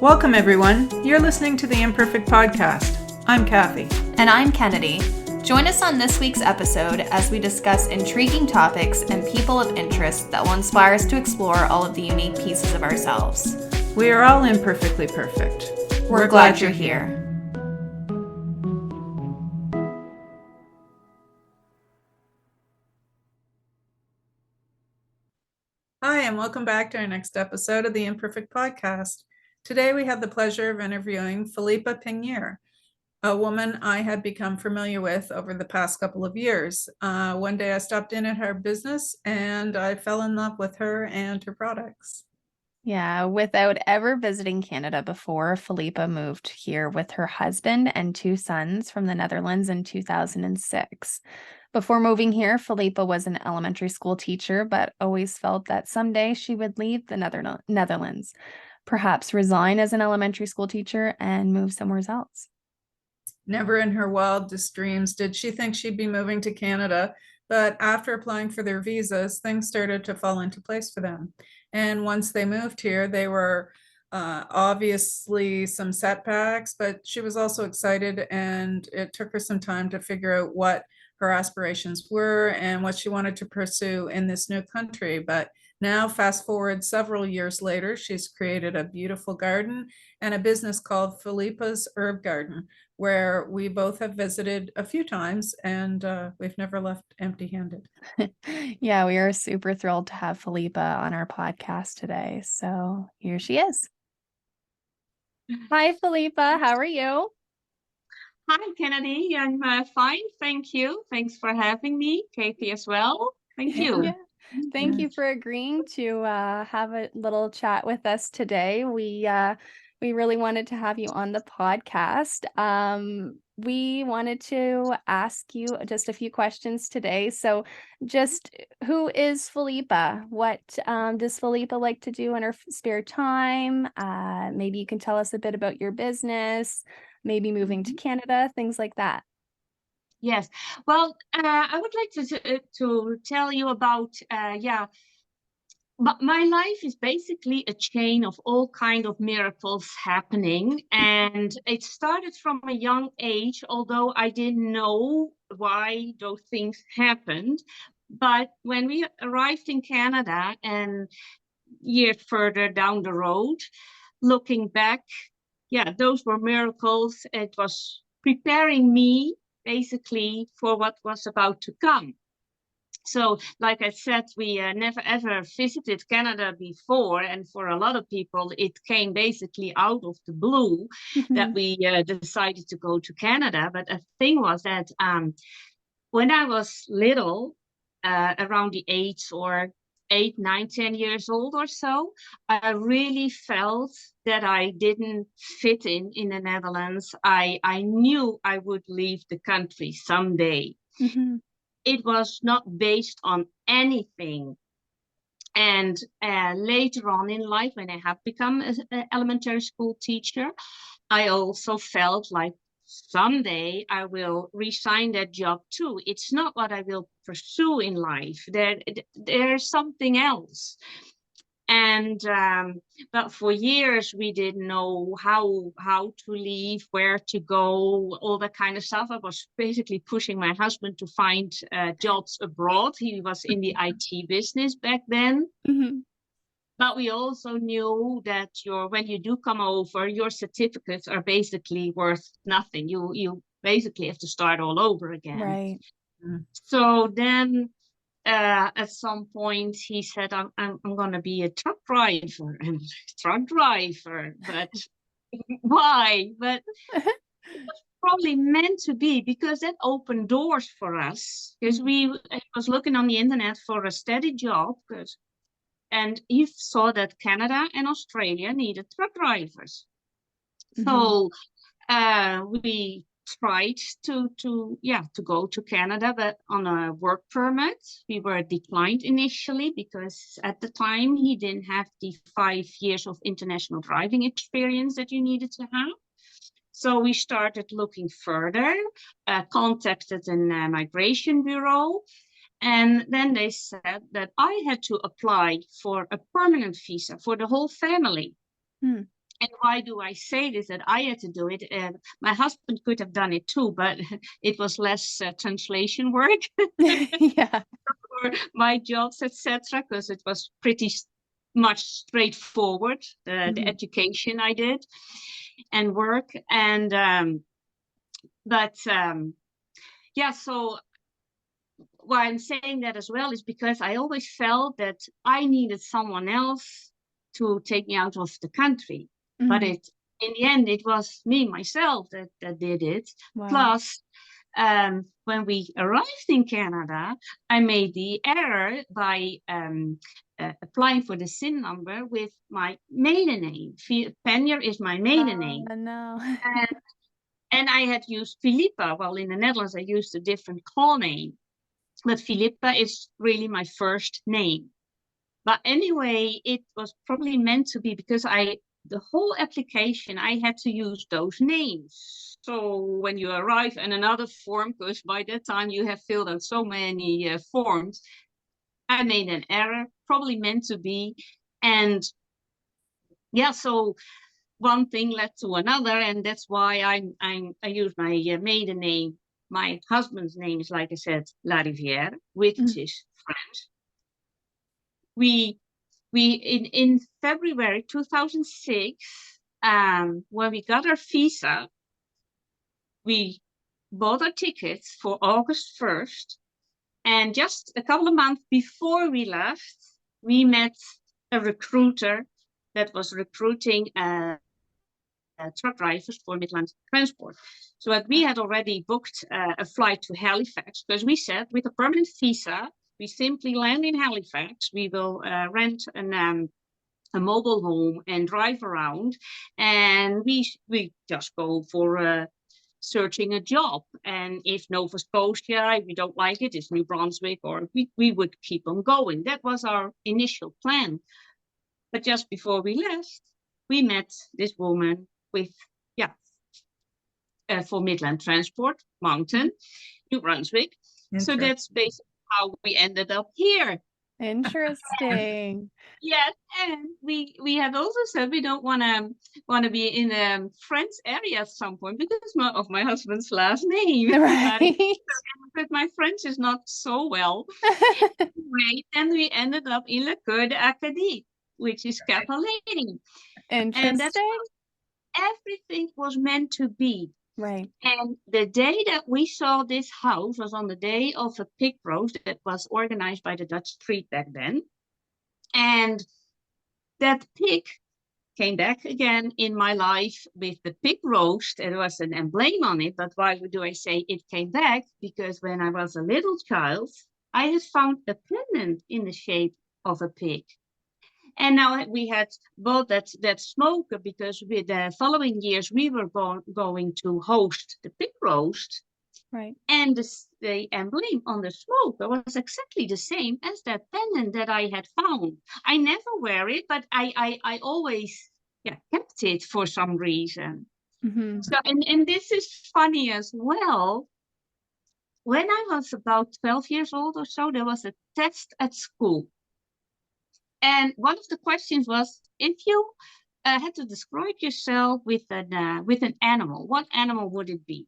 Welcome, everyone. You're listening to the ImPerfect Podcast. I'm Kathy. And I'm Kennedy. Join us on this week's episode as we discuss intriguing topics and people of interest that will inspire us to explore all of the unique pieces of ourselves. We are all imperfectly perfect. We're glad you're here. Hi, and welcome back to our next episode of the ImPerfect Podcast. Today, we have the pleasure of interviewing Philippa Panjer, a woman I had become familiar with over the past couple of years. One day I stopped in at her business and I fell in love with her and her products. Yeah, without ever visiting Canada before, Philippa moved here with her husband and two sons from the Netherlands in 2006. Before moving here, Philippa was an elementary school teacher, but always felt that someday she would leave the Netherlands, perhaps resign as an elementary school teacher and move somewhere else. Never in her wildest dreams did she think she'd be moving to Canada, but after applying for their visas, things started to fall into place for them. And once they moved here, they were obviously some setbacks, but she was also excited, and it took her some time to figure out what her aspirations were and what she wanted to pursue in this new country. But now, fast forward several years later, she's created a beautiful garden and a business called Philippa's Herb Garden, where we both have visited a few times, and we've never left empty-handed. Yeah, we are super thrilled to have Philippa on our podcast today. So here she is. Hi, Philippa. How are you? Hi, Kennedy. I'm fine. Thank you. Thanks for having me. Katie as well. Thank you. Yeah. Thank you for agreeing to have a little chat with us today. We really wanted to have you on the podcast. We wanted to ask you just a few questions today. So just who is Philippa? What does Philippa like to do in her spare time? Maybe you can tell us a bit about your business, maybe moving to Canada, things like that. Yes. Well, I would like to tell you about But my life is basically a chain of all kind of miracles happening, and it started from a young age, although I didn't know why those things happened. But when we arrived in Canada and years further down the road, looking back, those were miracles. It was preparing me basically for what was about to come. So, like I said, we never ever visited Canada before. And for a lot of people, it came basically out of the blue that we decided to go to Canada. But the thing was that when I was little, around the age or 8, 9, 10 years old or so, I really felt that I didn't fit in the Netherlands. I knew I would leave the country someday. Mm-hmm. It was not based on anything. And later on in life, when I have become an elementary school teacher, I also felt like someday I will resign that job too. It's not what I will pursue in life. There's something else. And but for years we didn't know how to leave, where to go, all that kind of stuff. I was basically pushing my husband to find jobs abroad. He was in the IT business back then. Mm-hmm. But we also knew that when you do come over, your certificates are basically worth nothing. You basically have to start all over again. Right. So then at some point he said, I'm going to be a truck driver. And truck driver, but why? But it was probably meant to be, because that opened doors for us. Because I was looking on the internet for a steady job, and he saw that Canada and Australia needed truck drivers. So we tried to go to Canada, but on a work permit. We were declined initially because at the time he didn't have the 5 years of international driving experience that you needed to have. So we started looking further, contacted a migration bureau, and then they said that I had to apply for a permanent visa for the whole family. And why do I say this, that I had to do it? My husband could have done it too, but it was less translation work Yeah. for my jobs, etc., because it was pretty much straightforward, the education I did and work. And yeah, so why I'm saying that as well is because I always felt that I needed someone else to take me out of the country. But in the end, it was me, myself, that did it. Wow. Plus, when we arrived in Canada, I made the error by applying for the SIN number with my maiden name. Panjer is my maiden name. No. And I had used Philippa. Well, in the Netherlands, I used a different call name. But Philippa is really my first name. But anyway, it was probably meant to be because the whole application, I had to use those names. So when you arrive in another form, because by that time you have filled out so many forms, I made an error, probably meant to be. And yeah, so one thing led to another, and that's why I use my maiden name. My husband's name is, like I said, La Rivière, which is French. We in February 2006, when we got our visa, we bought our tickets for August 1st, and just a couple of months before we left, we met a recruiter that was recruiting truck drivers for Midland Transport. So we had already booked a flight to Halifax, because we said with a permanent visa, we simply land in Halifax, we will rent a mobile home and drive around, and we just go for searching a job. And if Nova Scotia, we don't like it, it's New Brunswick, or we would keep on going. That was our initial plan. But just before we left, we met this woman with, for Midland Transport, Mountain, New Brunswick. So that's basically how we ended up here. Interesting. Yes, and we had also said we don't want to be in the French area at some point because of my husband's last name. Right. But my French is not so well. Anyway, then we ended up in Le Coeur d'Acadie, which is Catalan. And that's everything was meant to be. Right. And the day that we saw this house was on the day of a pig roast that was organized by the Dutch Street back then. And that pig came back again in my life with the pig roast. There was an emblem on it, but why do I say it came back? Because when I was a little child, I had found a pendant in the shape of a pig. And now we had bought that smoker because with the following years we were going to host the pig roast. Right. And the emblem on the smoker was exactly the same as that pendant that I had found. I never wear it, but I always kept it for some reason. So and this is funny as well. When I was about 12 years old or so, there was a test at school. And one of the questions was, if you had to describe yourself with an animal, what animal would it be?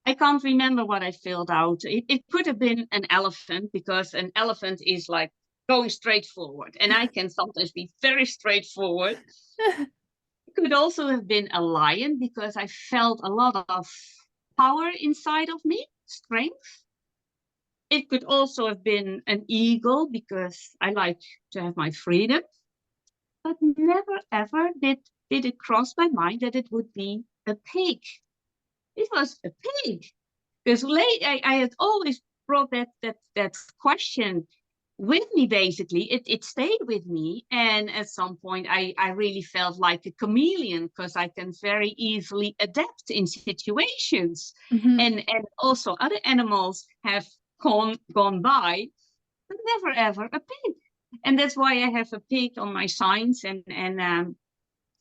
I can't remember what I filled out. It could have been an elephant, because an elephant is like going straight forward. And I can sometimes be very straightforward. It could also have been a lion, because I felt a lot of power inside of me, strength. It could also have been an eagle, because I like to have my freedom. But never, ever did it cross my mind that it would be a pig. It was a pig. Because I had always brought that question with me, basically. It stayed with me. And at some point, I really felt like a chameleon, because I can very easily adapt in situations. And also other animals have gone by, but never ever a pig. And that's why I have a pig on my signs, and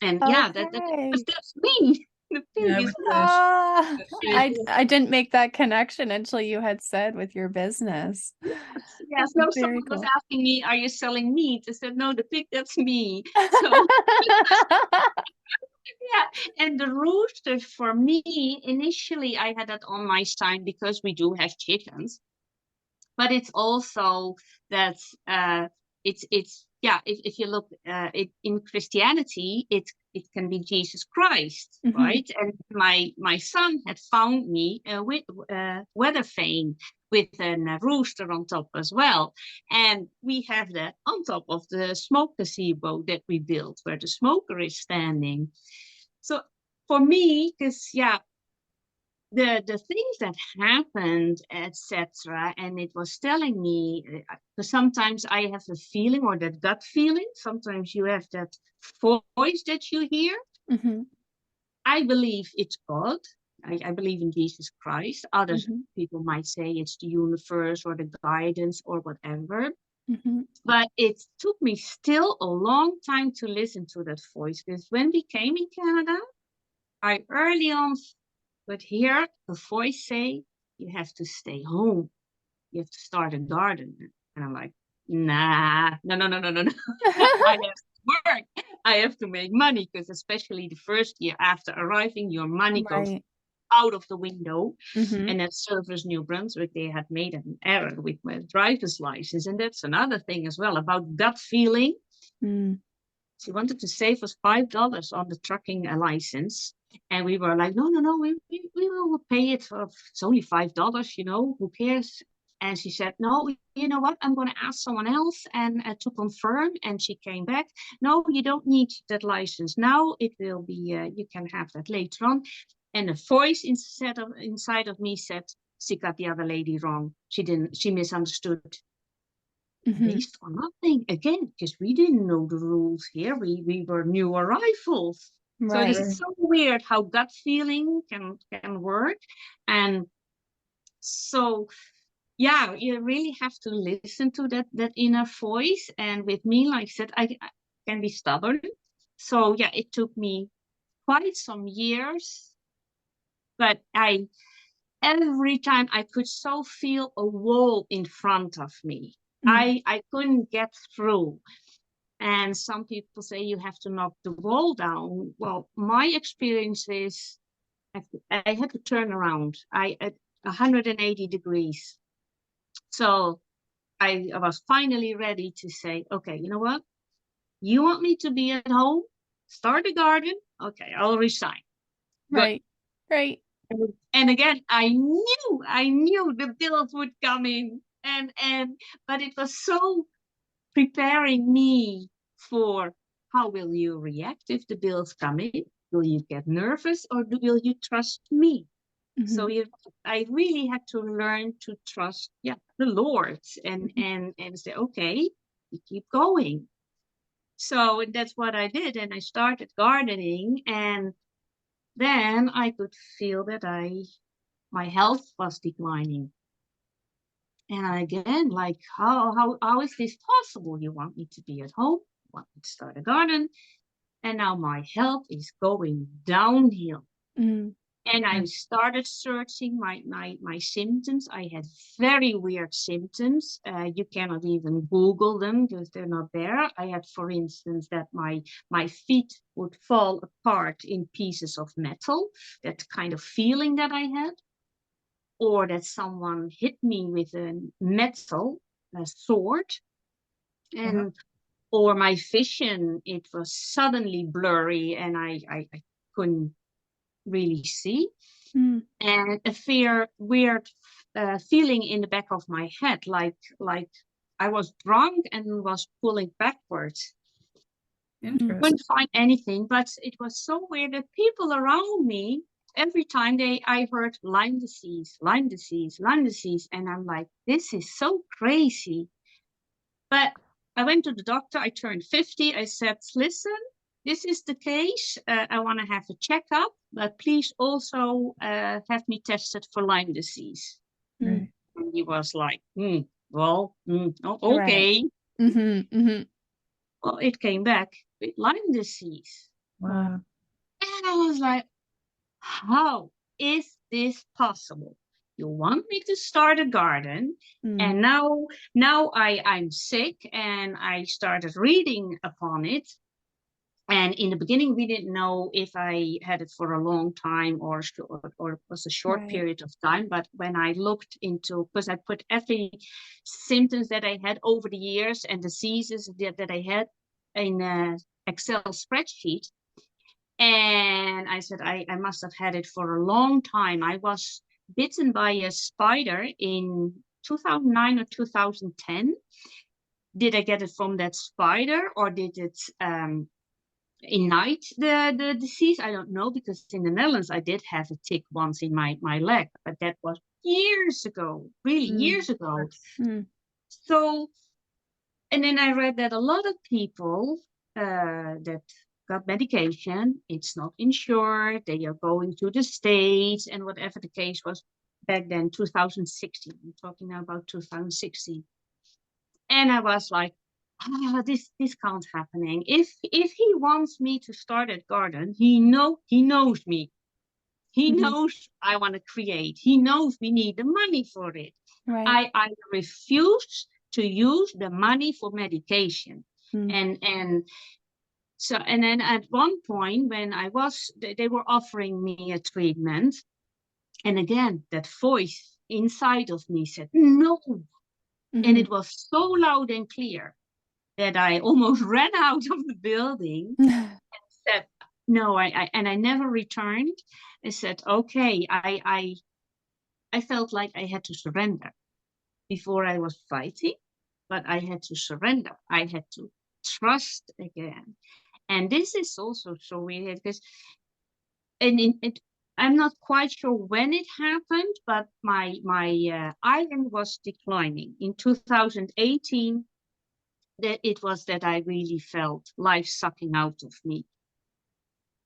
Okay. that's me. The Yeah, pig is with the Ah, shape. I didn't make that connection until you had said with your business. yeah. So Very someone was cool. asking me, "Are you selling meat?" I said, "No, the pig, that's me." So yeah, and the rooster for me, initially I had that on my sign because we do have chickens, but it's also that it's yeah. If you look it in Christianity, it can be Jesus Christ, Mhm. right? And my son had found me with weather vane with a rooster on top as well, and we have that on top of the smoke gazebo that we built where the smoker is standing. So for me, because yeah, the things that happened, etc., and it was telling me, because sometimes I have a feeling or that gut feeling. Sometimes you have that voice that you hear. Mhm. I believe it's God. I believe in Jesus Christ. Other Mhm. people might say it's the universe or the guidance or whatever. Mhm. But it took me still a long time to listen to that voice, because when we came in Canada, I early on would hear a voice say, "You have to stay home. You have to start a garden." And I'm like, nah, no, no, no, no, no, no. I have to work. I have to make money, because especially the first year after arriving, your money goes Right. out of the window. Mhm. And at Service New Brunswick, they had made an error with my driver's license. And that's another thing as well about gut feeling. Mm. She wanted to save us $5 on the trucking license. And we were like, no, no, no, we will pay it. It's only $5, who cares? And she said, no, you know what? I'm going to ask someone else and to confirm. And she came back. No, you don't need that license now. It will be, you can have that later on. And a voice inside of me said, she got the other lady wrong. She misunderstood. Mhm. Based on nothing again, because we didn't know the rules here. We were new arrivals. So it Right. is so weird how gut feeling can work. And so yeah, you really have to listen to that inner voice. And with me, like I said, I can be stubborn. So yeah, it took me quite some years, but every time I could so feel a wall in front of me. Mm. I couldn't get through. And some people say you have to knock the wall down. Well, my experience is I had to turn around. I at 180 degrees. So I was finally ready to say, okay, you know what? You want me to be at home? Start a garden? Okay, I'll resign. Good. Right. Right. And again, I knew the bills would come in. But it was so preparing me for how will you react if the bills come in? Will you get nervous, or will you trust me? So Mhm. I really had to learn to trust, the Lord, and Mhm. say, okay, you keep going. So that's what I did, and I started gardening, and then I could feel that my health was declining. And again, like, how is this possible? You want me to be at home, you want me to start a garden, and now my health is going downhill. Mm. And I started searching my symptoms. I had very weird symptoms. You cannot even Google them because they're not there. I had, for instance, that my feet would fall apart in pieces of metal. That kind of feeling that I had. Or that someone hit me with a sword, and or my vision, it was suddenly blurry, and I couldn't really see, Mm. and a weird feeling in the back of my head, like I was drunk and was pulling backwards. Interesting. Couldn't find anything, but it was so weird that people around me, every time I heard Lyme disease, Lyme disease, Lyme disease, and I'm like, this is so crazy. But I went to the doctor. I turned 50. I said, listen, this is the case. I want to have a checkup, but please also have me tested for Lyme disease. Mm. And he was like, well, Right. okay. Mhm. Mhm. Well, it came back with Lyme disease. Wow. And I was like, how is this possible? You want me to start a garden, and now I'm sick, and I started reading upon it. And in the beginning, we didn't know if I had it for a long time or it was a short Right. period of time. But when I looked into, because I put every symptoms that I had over the years and diseases that I had in an Excel spreadsheet, and I said, I must have had it for a long time. I was bitten by a spider in 2009 or 2010. Did I get it from that spider, or did it ignite the disease? I don't know, because in the Netherlands I did have a tick once in my leg, but that was years ago, really years ago. So, and then I read that a lot of people that got medication, it's not insured, they are going to the States, and whatever the case was back then, 2016, I'm talking now about 2016. And I was like, this can't happening. If he wants me to start a garden, he knows me. He knows I want to create. He knows we need the money for it. Right. I refuse to use the money for medication. And so, and then at one point when they were offering me a treatment, and again that voice inside of me said no. And it was so loud and clear that I almost ran out of the building and said, no, I never returned. I said, okay, I felt like I had to surrender. Before I was fighting, but I had to surrender. I had to trust again. And this is also so weird because I'm not quite sure when it happened, but my iron was declining. In 2018, that it was that I really felt life sucking out of me.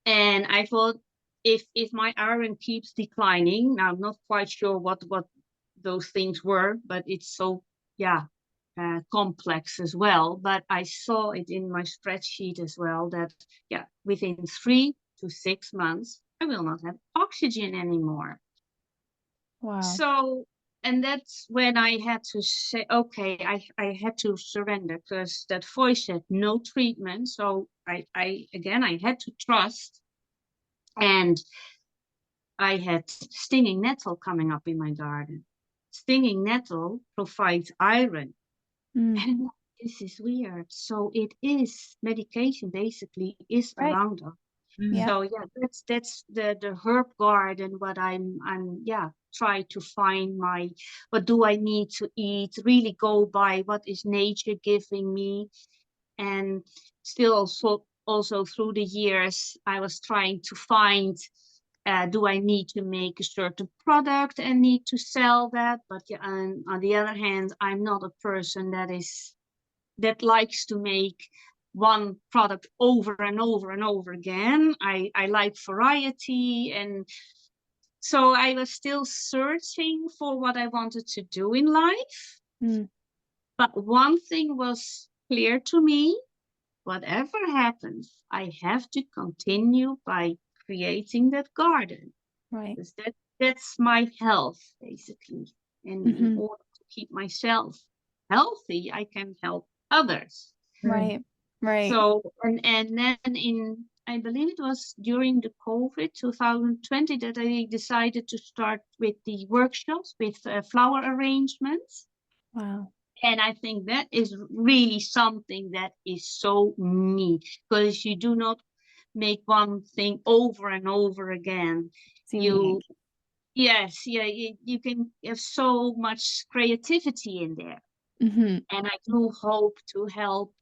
And I thought, if my iron keeps declining, now I'm not quite sure what those things were, but it's so complex as well. But I saw it in my spreadsheet as well that within 3 to 6 months I will not have oxygen anymore. Wow. So, and that's when I had to say, okay, I had to surrender, because that voice said no treatment. So I had to trust. And I had stinging nettle coming up in my garden. Stinging nettle provides iron. And this is weird. So it is medication basically is around us. So that's the herb garden. What I'm try to find what do I need to eat, really go by what is nature giving me. And still also through the years I was trying to find, do I need to make a certain product and need to sell that? But on the other hand, I'm not a person that likes to make one product over and over and over again. I like variety. And so I was still searching for what I wanted to do in life. But one thing was clear to me: whatever happens, I have to continue by creating that garden. Right. Because that's my health, basically. And in order to keep myself healthy, I can help others. Right. So, and then I believe it was during the COVID 2020 that I decided to start with the workshops with flower arrangements. Wow. And I think that is really something that is so neat, because you do not make one thing over and over again. You can have so much creativity in there. And I do hope to help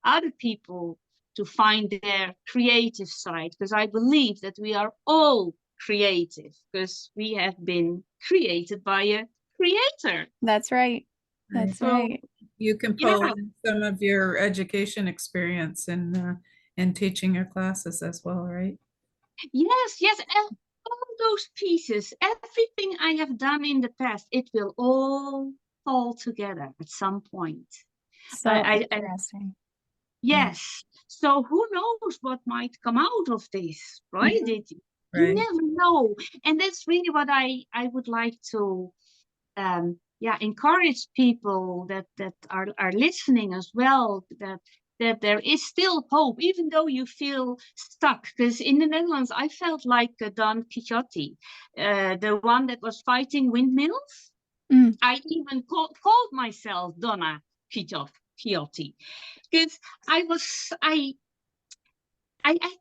other people to find their creative side, because I believe that we are all creative, because we have been created by a creator. That's right. That's right. You can pull in some of your education experience in teaching your classes as well, right? Yes. And all those pieces, everything I have done in the past, it will all fall together at some point. So interesting. Yes. So who knows what might come out of this, right? You Right. never know. And that's really what I would like to encourage people that are listening as well, that there is still hope, even though you feel stuck. Because in the Netherlands, I felt like Don Quixote, the one that was fighting windmills. Mm. I even called myself Donna Quixote, because I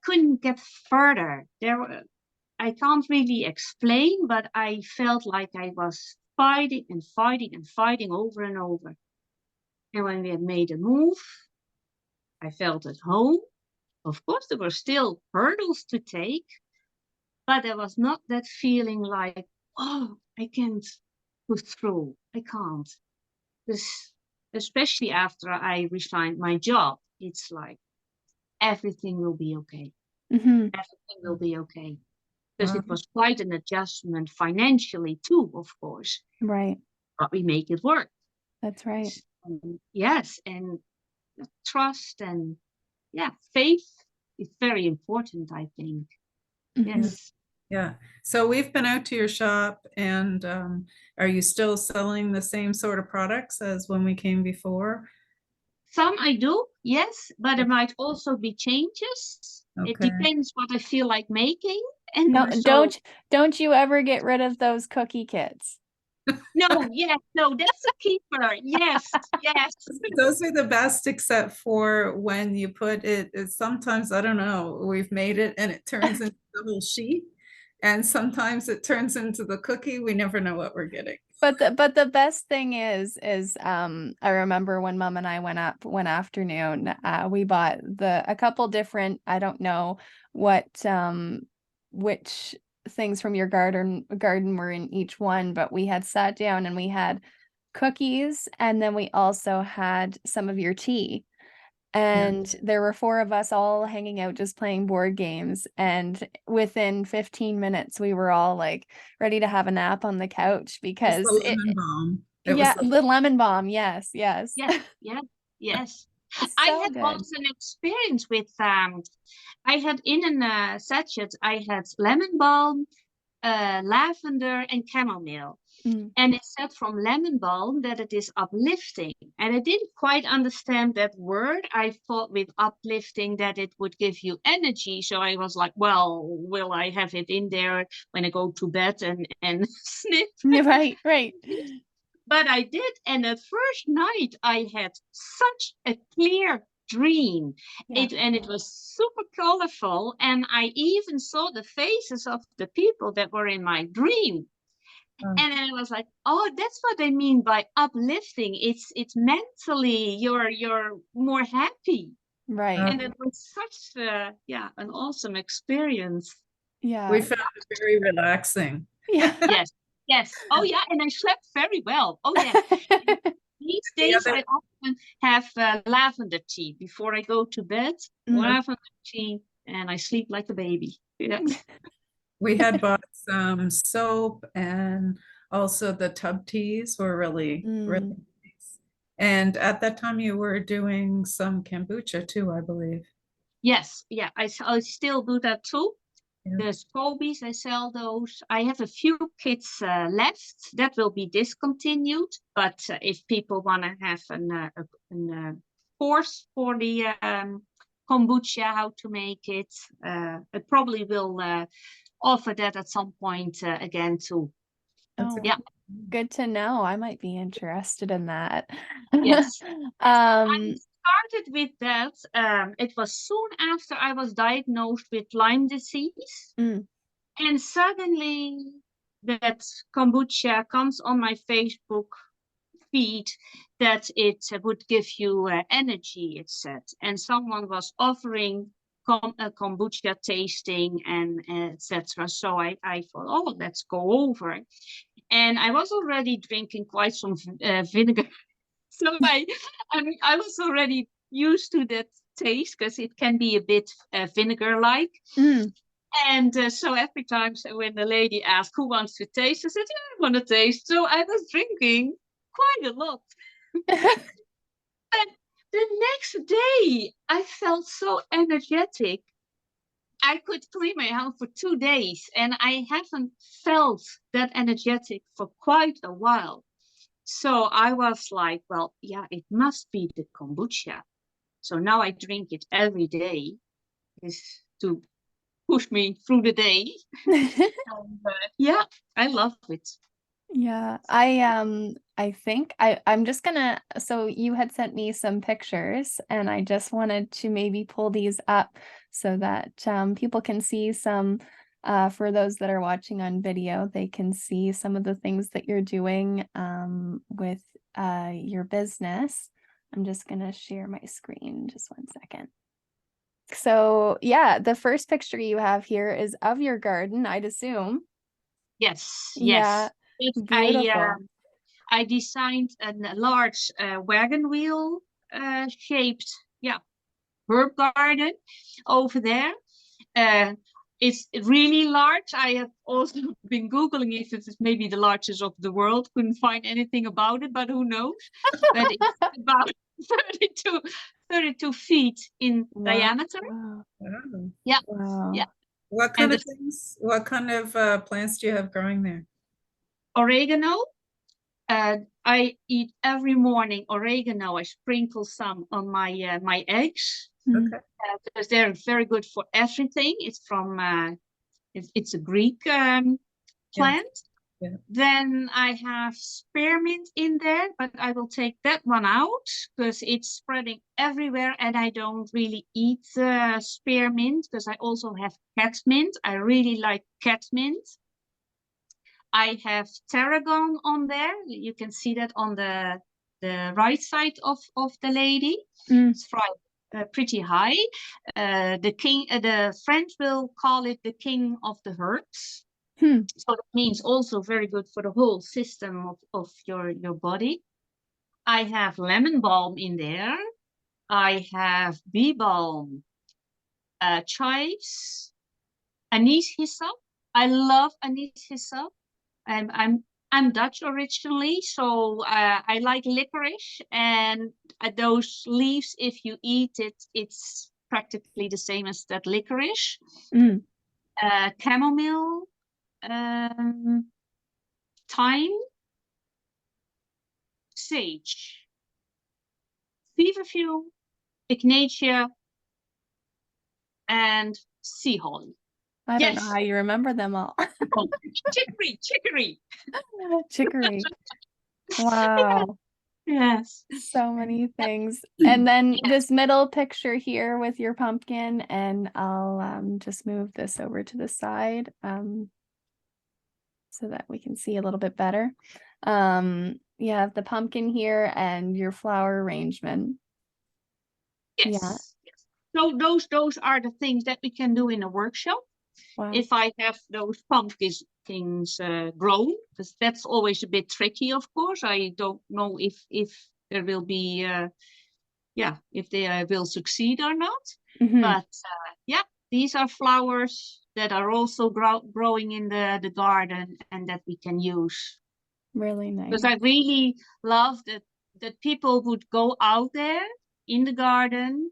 couldn't get further. I can't really explain, but I felt like I was fighting and fighting and fighting over and over. And when we had made a move, I felt at home. Of course, there were still hurdles to take, but there was not that feeling like, oh, I can't push through. I can't. This, especially after I resigned my job, it's like everything will be okay. Mm-hmm. Everything will be okay. Because Wow. it was quite an adjustment financially too, of course. Right. But we make it work. That's right. Yes, and trust and faith is very important, I think. Mm-hmm. Yes. Yeah. So we've been out to your shop, and are you still selling the same sort of products as when we came before? Some I do, yes, but there might also be changes. It Okay. depends what I feel like making. And No, so, don't you ever get rid of those cookie kits. no, that's a keeper. Yes, yes. Those are the best, except for when you put sometimes, I don't know, we've made it and it turns into the whole sheet. And sometimes it turns into the cookie. We never know what we're getting. But the best thing is I remember when Mom and I went up one afternoon, we bought a couple different, I don't know what which things from your garden were in each one, but we had sat down and we had cookies, and then we also had some of your tea. And there were four of us all hanging out just playing board games. And within 15 minutes, we were all like ready to have a nap on the couch It's because the lemon balm. It was yeah, the lemon balm. Yes, yes. Yes. It's I so had good. once an experience with I had in a sachet, I had lemon balm, lavender, and chamomile. Mm. And it said from lemon balm that it is uplifting. And I didn't quite understand that word. I thought with uplifting that it would give you energy. So I was like, well, will I have it in there when I go to bed and snip? Right, right. But I did. And the first night I had such a clear dream. Yeah. It was super colorful. And I even saw the faces of the people that were in my dream. And then I was like, oh, that's what I mean by uplifting. It's mentally you're more happy. Right. And it was such an awesome experience. Yeah. We found it very relaxing. Yeah. Yes. Oh yeah, and I slept very well. Oh yeah. These days I often have lavender tea before I go to bed. Lavender tea, and I sleep like a baby. Yes. We had bought some soap, and also the tub teas were really nice. And at that time you were doing some kombucha too, I believe. Yes, yeah, I still do that too. Yeah. The scobies, I sell those. I have a few kits left that will be discontinued. But if people want to have a course for the kombucha, how to make it, I probably will offer that at some point again too. Oh, yeah. Good to know. I might be interested in that. Yes. I started with that. It was soon after I was diagnosed with Lyme disease. And suddenly that kombucha comes on my Facebook feed that it would give you energy, it said. And someone was offering a kombucha tasting and etc. So I thought, oh, let's go over. And I was already drinking quite some vinegar. So I was already used to that taste because it can be a bit vinegar-like. And so every time when the lady asked who wants to taste, I said, yeah, I want to taste. So I was drinking quite a lot. But the next day, I felt so energetic. I could clean my house for 2 days, and I haven't felt that energetic for quite a while. So I was like, well, yeah, it must be the kombucha. So now I drink it every day, is to push me through the day. And, yeah, I love it. Yeah, I think I'm just gonna, so you had sent me some pictures and I just wanted to maybe pull these up so that people can see some, for those that are watching on video, they can see some of the things that you're doing with your business. I'm just gonna share my screen, just 1 second. So yeah, the first picture you have here is of your garden, I'd assume. Yes, Yeah, yes. It's, beautiful. I designed a large wagon wheel shaped, herb garden over there. It's really large. I have also been Googling if it is maybe the largest of the world. Couldn't find anything about it, but who knows? But it's about 32 feet in diameter. Wow. Oh, Yeah, Wow. yeah. what And kind of the things, what kind of plants do you have growing there? oregano. I eat every morning oregano. I sprinkle some on my my eggs Mm. Okay. because they're very good for everything. It's from it's a Greek plant. Yeah. Then I have spearmint in there, but I will take that one out because it's spreading everywhere, and I don't really eat spearmint because I also have catmint. I really like catmint. I have tarragon on there. You can see that on the right side of the lady. Mm. It's pretty high. The French will call it the king of the herbs. So that means also very good for the whole system of your body. I have lemon balm in there. I have bee balm, chives, anise hyssop. I love anise hyssop. I'm Dutch originally, so I like licorice, and those leaves, if you eat it, it's practically the same as that licorice. Mm. Chamomile, thyme, sage, feverfew, ignatia, and sea holly. I don't know Yes. how you remember them all. Oh, chicory. Chicory. Wow. Yes. So many things. And then this middle picture here with your pumpkin, and I'll just move this over to the side so that we can see a little bit better. You have the pumpkin here and your flower arrangement. Yes. Yeah. Yes. So those are the things that we can do in a workshop. Wow. If I have those pumpkins grown, because that's always a bit tricky, of course. I don't know if there will be, if they will succeed or not. Mhm. But these are flowers that are also growing in the garden and that we can use. Really nice. Because I really love that people would go out there in the garden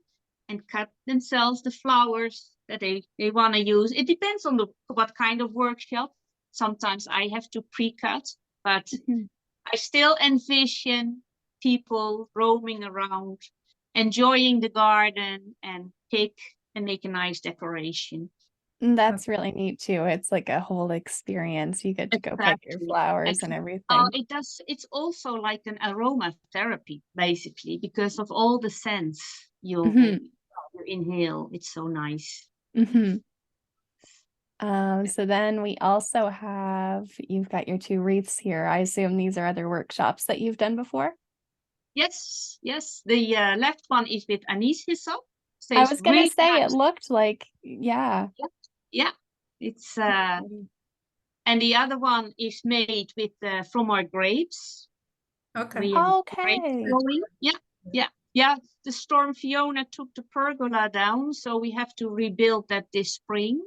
and cut themselves the flowers that they want to use. It depends on what kind of workshop. Sometimes I have to pre-cut, but Mhm. I still envision people roaming around, enjoying the garden and pick and make a nice decoration. That's really neat too. It's like a whole experience. You get to go pick your Exactly. flowers and everything. It does. It's also like an aromatherapy, basically, because of all the scents you inhale. It's so nice. So then we also have, you've got your 2 wreaths here. I assume these are other workshops that you've done before? Yes, yes. The left one is with anise hyssop. I was gonna really say nice. it looked like, yeah. Yeah, it's and the other one is made with from our grapes. Okay. We have Okay. grapes growing. Yeah. The storm Fiona took the pergola down, so we have to rebuild that this spring.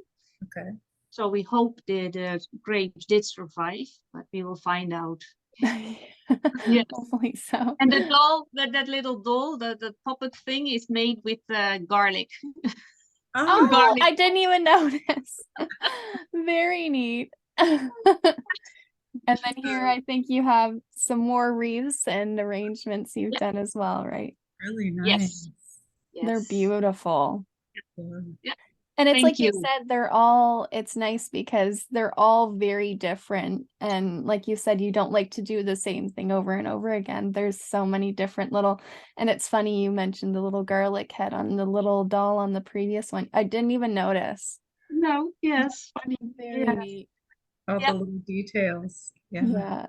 Okay. So we hope the grapes did survive, but we will find out. Yes. Hopefully so. And the doll, that little doll, the puppet thing is made with garlic. Oh, garlic. I didn't even notice. Very neat. And then here, I think you have some more wreaths and arrangements you've done as well, right? Really Yes. nice. They're Yes. beautiful. Yeah. And it's Thank like you you. said, it's nice because they're all very different. And like you said, you don't like to do the same thing over and over again. There's so many different and it's funny you mentioned the little garlic head on the little doll on the previous one. I didn't even notice. No, yes. Funny. Very Yeah. neat. All Yeah. the little details. Yeah. Yeah.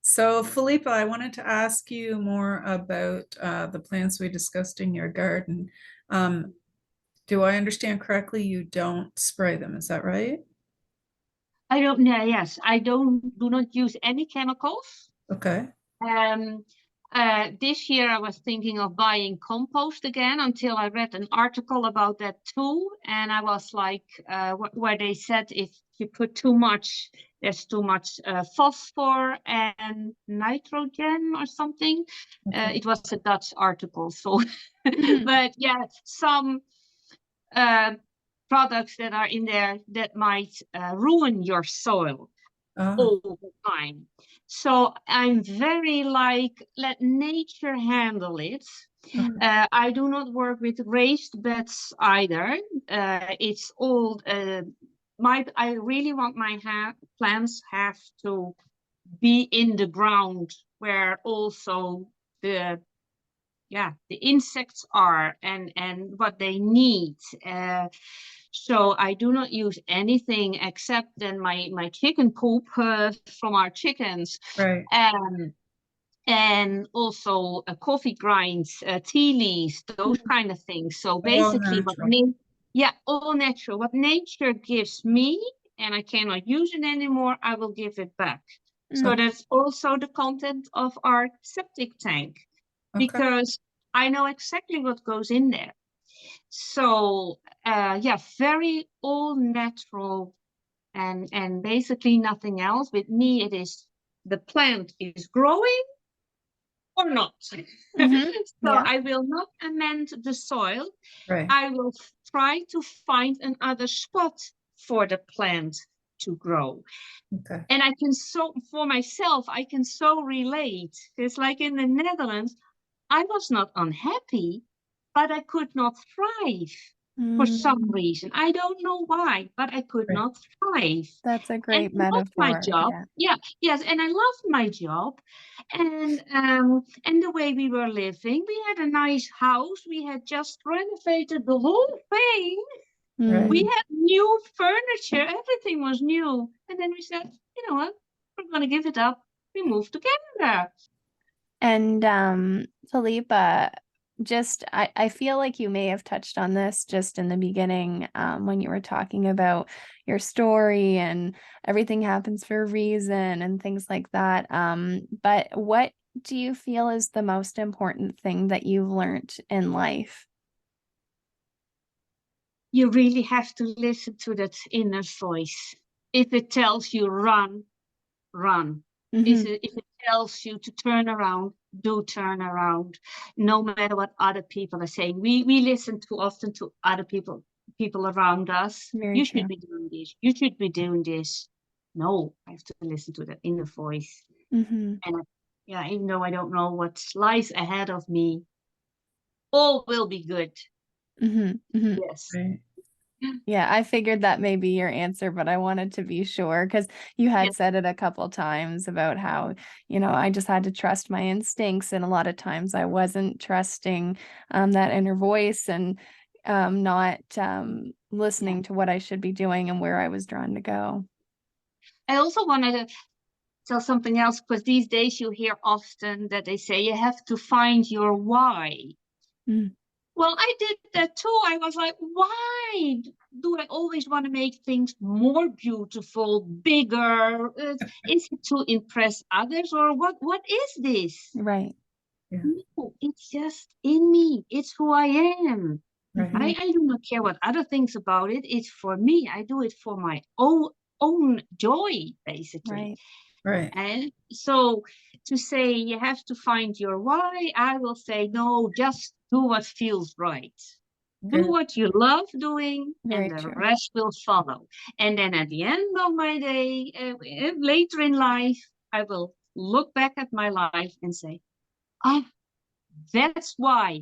So Philippa, I wanted to ask you more about the plants we discussed in your garden. Do I understand correctly? You don't spray them, is that right? I don't know. Yes, I do not use any chemicals. Okay. Um, this year I was thinking of buying compost again until I read an article about that too. And I was like, where they said if you put too much, there's too much phosphor and nitrogen or something. Okay. It was a Dutch article. So, but yeah, some products that are in there that might ruin your soil all the time. So I'm very like, let nature handle it. I do not work with raised beds either. It's all, I really want my plants have to be in the ground where also the insects are and what they need. So I do not use anything except then my chicken poop from our chickens. Right. And also coffee grinds, tea leaves, those kind of things. So basically all natural. What nature gives me and I cannot use it anymore, I will give it back. So that's also the content of our septic tank. Okay. Because I know exactly what goes in there. So very all natural and basically nothing else. With me, it is the plant is growing or not. So I will not amend the soil. Right. I will try to find another spot for the plant to grow. Okay. And I can for myself, I can so relate. It's like in the Netherlands, I was not unhappy, but I could not thrive for some reason. I don't know why, but I could not thrive. That's a And great I loved my metaphor. job. Yes, and I loved my job. And the way we were living, we had a nice house. We had just renovated the whole thing. Right. We had new furniture. Everything was new. And then we said, you know what? We're going to give it up. We moved to Canada. And Philippa, I feel like you may have touched on this just in the beginning when you were talking about your story and everything happens for a reason and things like that. But what do you feel is the most important thing that you've learned in life? You really have to listen to that inner voice. If it tells you run, run. If it tells you to turn around, do turn around. No matter what other people are saying. We listen too often to other people around us. Very Should be doing this. You should be doing this. No, I have to listen to that inner voice. And even though I don't know what lies ahead of me, all will be good. Yes. Right. Yeah, I figured that may be your answer, but I wanted to be sure because you had said it a couple times about how, I just had to trust my instincts. And a lot of times I wasn't trusting that inner voice and not listening to what I should be doing and where I was drawn to go. I also wanted to tell something else because these days you hear often that they say you have to find your why. Well, I did that too. I was like, why do I always want to make things more beautiful, bigger? Is it to impress others or what? What is this? Right. Yeah. No, it's just in me. It's who I am. Right. I do not care what other things about it. It's for me. I do it for my own joy, basically. Right. And so to say you have to find your why, I will say, no, just do what feels right. Do Good. what you love doing, Very and the true. rest will follow. And then at the end of my day, later in life, I will look back at my life and say, oh, that's why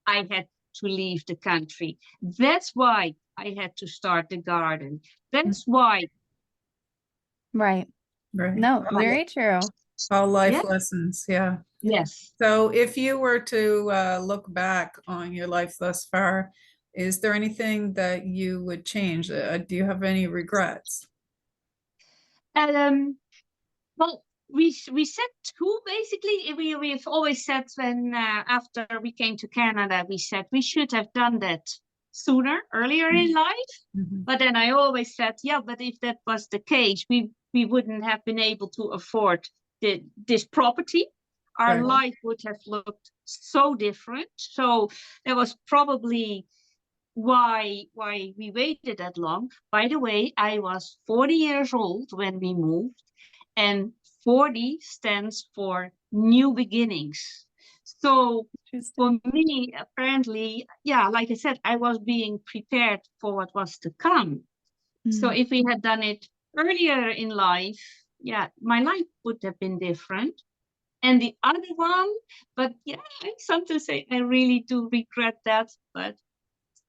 I had to leave the country. That's why I had to start the garden. That's why. Right. Right. No, All, very true. all life Yeah. lessons. Yeah. Yes. So if you were to look back on your life thus far, is there anything that you would change? Do you have any regrets? Well, we said two basically. We've always said when after we came to Canada, we said we should have done that sooner, earlier in life. Mhm. But then I always said, yeah, but if that was the case, we wouldn't have been able to afford this property. Our Right. life would have looked so different. So that was probably why we waited that long. By the way, I was 40 years old when we moved, and 40 stands for new beginnings. So for Interesting. me, apparently, yeah, like I said, I was being prepared for what was to come. So if we had done it earlier in life, yeah, my life would have been different. And the other one, but yeah, I sometimes say I really do regret that. But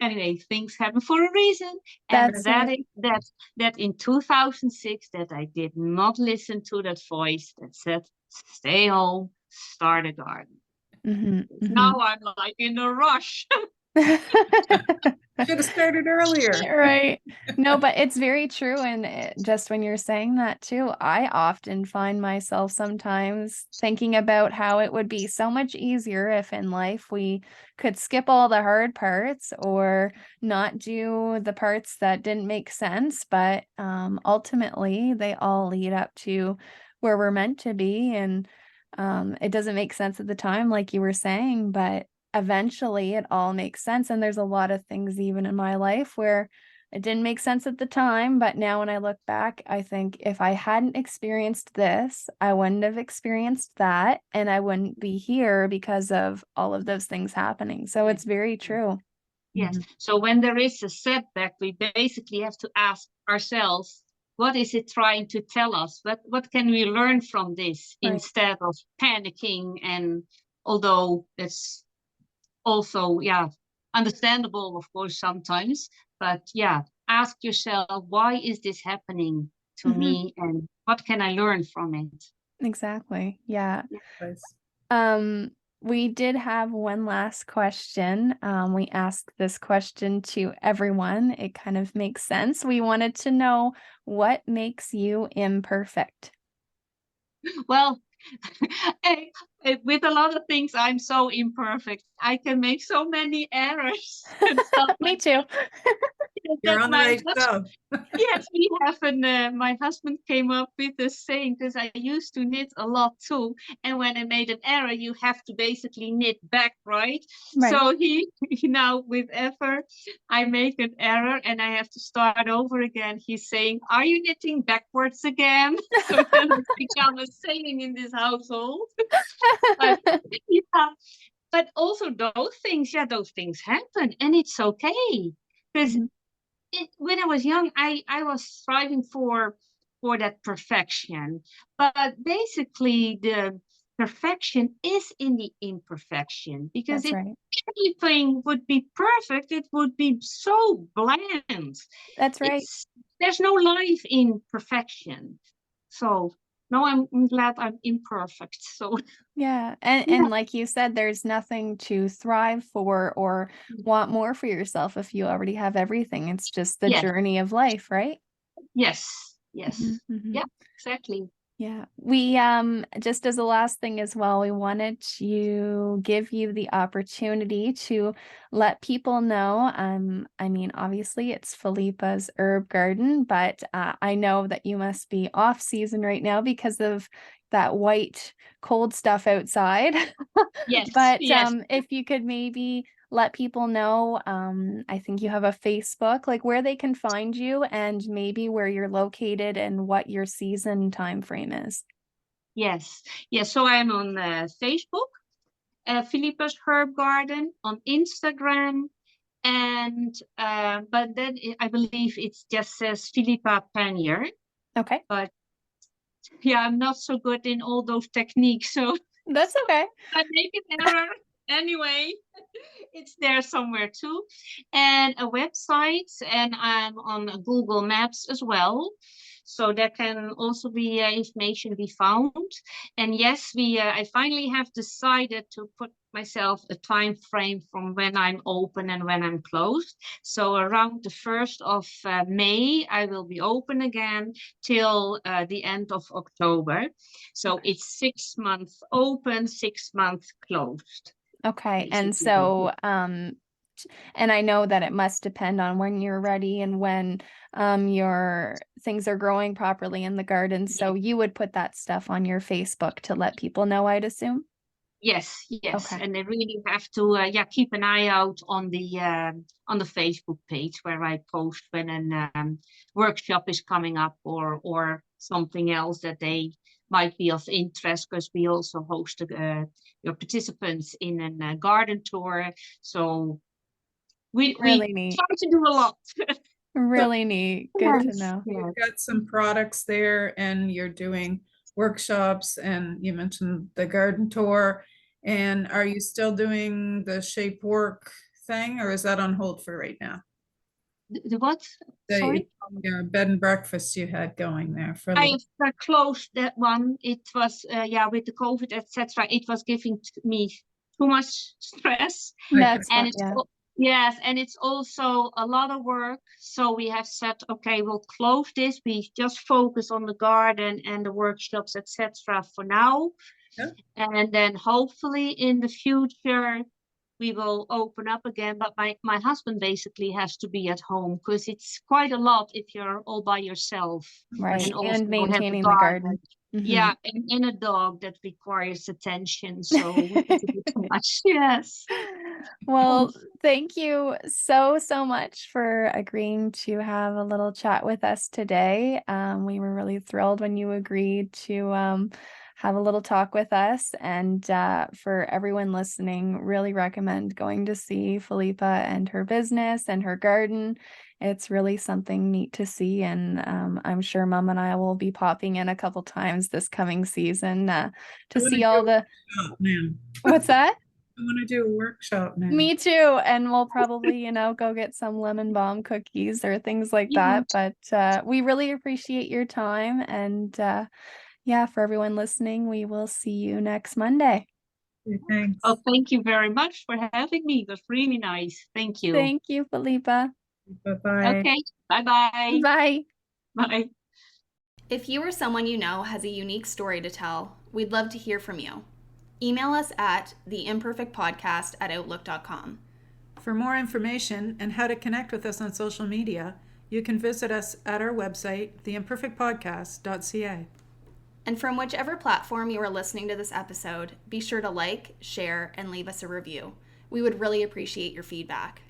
anyway, things happen for a reason, and That's that it. is that in 2006 that I did not listen to that voice that said, "Stay home, start a garden." Now I'm like in a rush. Should have started earlier. Right. No, but it's very true. And just when you're saying that too, I often find myself sometimes thinking about how it would be so much easier if in life we could skip all the hard parts or not do the parts that didn't make sense. But ultimately, they all lead up to where we're meant to be. And it doesn't make sense at the time, like you were saying, but eventually it all makes sense. And there's a lot of things even in my life where it didn't make sense at the time, but now when I look back, I think if I hadn't experienced this, I wouldn't have experienced that, and I wouldn't be here because of all of those things happening. So it's very true. Yes. So when there is a setback, we basically have to ask ourselves, what is it trying to tell us? What can we learn from this Right. instead of panicking? And although it's also, yeah, understandable, of course, sometimes, but yeah, ask yourself, why is this happening to me, and what can I learn from it? Exactly. Yeah. Nice. We did have one last question. We asked this question to everyone. It kind of makes sense. We wanted to know, what makes you imperfect? Well, with a lot of things, I'm so imperfect. I can make so many errors and stuff Me like too. You're that. on the right stuff. Yes, we have my husband came up with this saying, because I used to knit a lot too. And when I made an error, you have to basically knit back, right? Right. So he now with effort, I make an error and I have to start over again. He's saying, "Are you knitting backwards again?" So that has become a saying in this household. But yeah, but also those things happen, and it's okay. Because when I was young, I was striving for that perfection. But basically, the perfection is in the imperfection. Because That's if right. everything would be perfect, it would be so bland. That's right. There's no life in perfection. So no, I'm glad I'm imperfect. So Yeah. yeah. And like you said, there's nothing to thrive for or want more for yourself if you already have everything. It's just the Yes, journey of life, right? yes, yes. Mhm. Yeah, exactly. Yeah. We just as a last thing as well, we wanted to give you the opportunity to let people know. I mean, obviously it's Philippa's herb garden, but I know that you must be off season right now because of that white cold stuff outside. Yes, But yes. if you could maybe let people know, I think you have a Facebook, like where they can find you and maybe where you're located and what your season time frame is. Yes, yes. So I'm on Facebook, Philippa's Herb Garden, on Instagram, And but then I believe it just says Philippa Panjer. Okay. But yeah, I'm not so good in all those techniques, so That's okay. I make an error anyway. It's there somewhere too, and a website, and I'm on Google Maps as well, so there can also be information be found. And yes, I finally have decided to put myself a time frame from when I'm open and when I'm closed. So around the 1st of May, I will be open again till the end of October. So it's 6 months open, 6 months closed. Okay. And Basically. so, and I know that it must depend on when you're ready and when your things are growing properly in the garden. So you would put that stuff on your Facebook to let people know, I'd assume? Yes, Okay. and they really have to keep an eye out on the Facebook page where I post when an workshop is coming up or something else that they might be of interest, because we also host your participants in a garden tour. So we Really neat. try to do a lot. Really neat. Good to know. Yes. You've got some products there and you're doing workshops, and you mentioned the garden tour. And are you still doing the shape work thing, or is that on hold for right now? The what? The Sorry? bed and breakfast you had going there for a I little. have closed that one. It was with the COVID, etc. It was giving me too much stress, That's and fine. it's Yeah. yes, and it's also a lot of work. So we have said, okay, we'll close this. We just focus on the garden and the workshops, etc. for now, Yeah. and then hopefully in the future we will open up again. But my husband basically has to be at home, because it's quite a lot if you're all by yourself. Right. And also And have a maintaining the garden. Mhm. Yeah, and a dog that requires attention. So it's a bit too much. Yes. Well, thank you so much for agreeing to have a little chat with us today. We were really thrilled when you agreed to have a little talk with us. And for everyone listening, really recommend going to see Philippa and her business and her garden. It's really something neat to see. And I'm sure Mom and I will be popping in a couple times this coming season to see all the... What's that? I want to do a workshop now. Me too. And we'll probably, go get some lemon balm cookies or things like that. But we really appreciate your time. And for everyone listening, we will see you next Monday. Thanks. Oh, thank you very much for having me. It was really nice. Thank you. Thank you, Philippa. Bye-bye. Okay. Bye-bye. Bye. Bye. If you or someone you know has a unique story to tell, we'd love to hear from you. Email us at theimperfectpodcast@outlook.com. For more information and how to connect with us on social media, you can visit us at our website, theimperfectpodcast.ca. And from whichever platform you are listening to this episode, be sure to like, share, and leave us a review. We would really appreciate your feedback.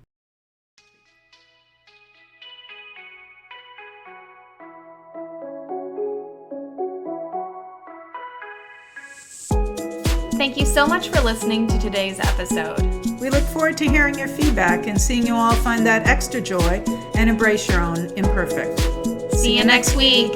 Thank you so much for listening to today's episode. We look forward to hearing your feedback and seeing you all find that extra joy and embrace your own imperfect. See you next week.